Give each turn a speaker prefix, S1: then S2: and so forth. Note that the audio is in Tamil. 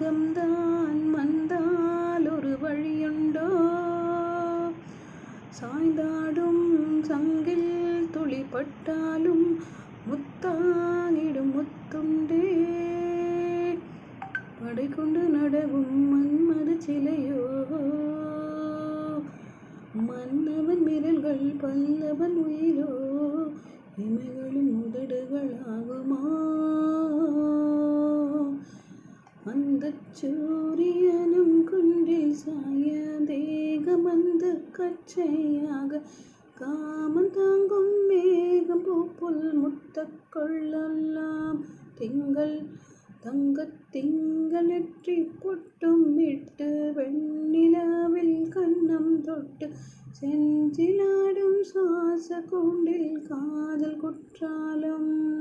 S1: மேகம்தான் வந்தால் ஒரு வழியுண்டோ, சாய்ந்தாடும் சங்கில் துளிப்பட்டாலும் முத்தாகிடும் முத்துண்டே. படை கொண்டு நடவும் மன்மத சிலையோ, மன்னவன் விரல்கள் பல்லவன் உயிரோ, இமைகளும் உதடுகளாகுமா? அந்த சூரியனும் குன்றில் சாய தேகம் அந்த கச்சையாக, காமன் தாங்கும் மேகம் பூப்புல் முத்த கொள்ளலாம் திங்கள் தங்கத் திங்கள் நெற்றி பொட்டும் விட்டு வெண்ணிலாவில் கன்னம் தொட்டு செஞ்சிலாடும் சுவாச கூண்டில் காதல் குற்றாலம்.